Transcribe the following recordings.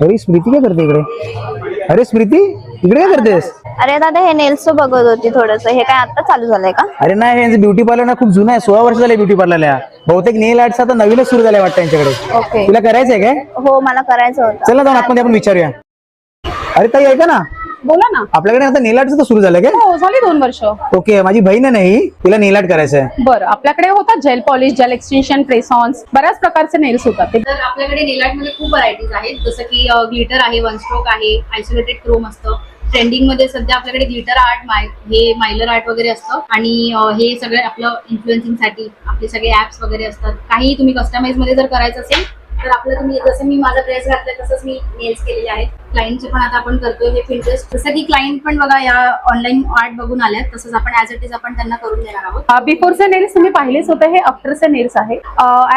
अरे स्मृती काय करते इकडे? अरे स्मृती इकडे काय करतेस? अरे दादा हे नेल्स बघत होती थोडस. हे काय आता चालू झालंय का? अरे नाही, यांचं ब्युटी पार्लर ना खूप जुनं आहे, 16 वर्ष झाले ब्युटी पार्लरला. बहुतेक नेल आर्ट्स आता नवीनच सुरू झालंय वाटतं यांच्याकडे. ओके. तुला करायचंय काय? हो मला करायचं होतं. चला जाऊन आतमध्ये आपण विचारूया. अरे ताई ऐका ना, बोला ना. आपल्याकडे आता नेल आर्टचं सुरू झालं काय? हो झाली 2 वर्ष. ओके, माझी बहीण आहे नाही, तिला नेल आर्ट करायचं आहे. बरं, आपल्याकडे होतात जेल पॉलिश, जेल एक्सटेन्शन, प्रेसॉन्स, बऱ्याच प्रकारचे नेल्स होतात. तर आपल्याकडे नेल आर्ट मध्ये खूप व्हरायटीज आहेत, जसं की ग्लिटर आहे, वन स्ट्रोक आहे, आयसोलेटेड क्रोम असतं. ट्रेंडिंग मध्ये सध्या आपल्याकडे ग्लिटर आर्ट, हे मायलर आर्ट वगैरे असतं. आणि हे सगळे आपलं इन्फ्लुएन्सिंग साठी आपले सगळे ऍप्स वगैरे असतात. काही तुम्ही कस्टमाइज मध्ये जर करायचं असेल तर आपलं तुम्ही, जसं मी माझा ड्रेस घातलाय तसंच मी नेल्स केलेले आहेत. क्लायंटचे पण आता आपण करतोय हे पिंटरेस्ट, जसं की क्लायंट पण बघा या ऑनलाईन आर्ट बघून आल्यात, तसंच आपण ऍज इट इज आपण त्यांना करून देणार आहोत. बिफोरचे नेल्स तुम्ही पाहिलेच होते, हे आफ्टरचे नेल्स आहे.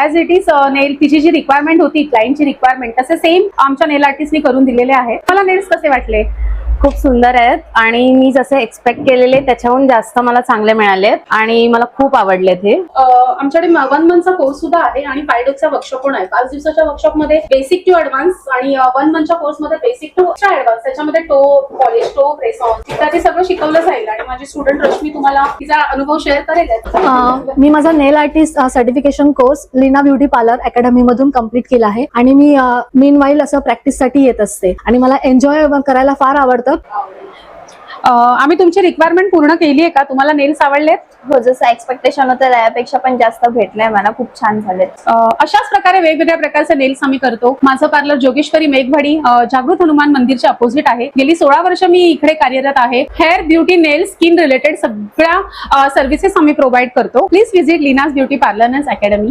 ऍज इट इज नेल, तिची जी रिक्वायरमेंट होती, क्लायंटची रिक्वायरमेंट, तसे सेम आमच्या नेल आर्टिस्टनी करून दिलेले आहेत. मला नेल्स कसे वाटले? खूप सुंदर आहेत आणि मी जसे एक्सपेक्ट केलेले त्याच्याहून जास्त मला चांगले मिळाले आणि मला खूप आवडलेत हे. आमच्याकडे 1 मंथचा कोर्स सुद्धा आहे आणि 5 डेजचा वर्कशॉप पण आहे. 5 दिवसाच्या वर्कशॉपमध्ये बेसिक टू ऍडव्हान्स आणि 1 मंथच्या कोर्समध्ये बेसिक टू एक्स्ट्रा ऍडव्हान्स, त्याच्यामध्ये टो पॉलिश, टो प्रेसॉन, ते सगळं शिकवलं जाईल. आणि माझी स्टुडंट रश्मी तुम्हाला तिचा अनुभव शेअर करेल. मी माझा nail artist certification course Leena beauty parlour academy मधून कम्प्लीट केला आहे आणि मी मीनवाईल असं प्रॅक्टिस साठी येत असते आणि मला एन्जॉय करायला फार आवडतं. आम्ही तुमची रिक्वायरमेंट पूर्ण केली आहे का? तुम्हाला नेल्स आवडलेत? हो, जसं एक्सपेक्टेशन होतं त्यापेक्षा पण जास्त भेटलंय मला. खूप छान झालेत. अशाच प्रकारे वेगवेगळ्या प्रकारचे नेल्स आम्ही करतो. माझं पार्लर जोगेश्वरी मेघवाडी, जागृत हनुमान मंदिरच्या अपोजिट आहे. गेली 16 वर्ष मी इकडे कार्यरत आहे. Hair, beauty, nail, skin related सगळ्या सर्व्हिसेस आम्ही प्रोव्हाइड करतो. Please visit Leena's beauty parlour academy.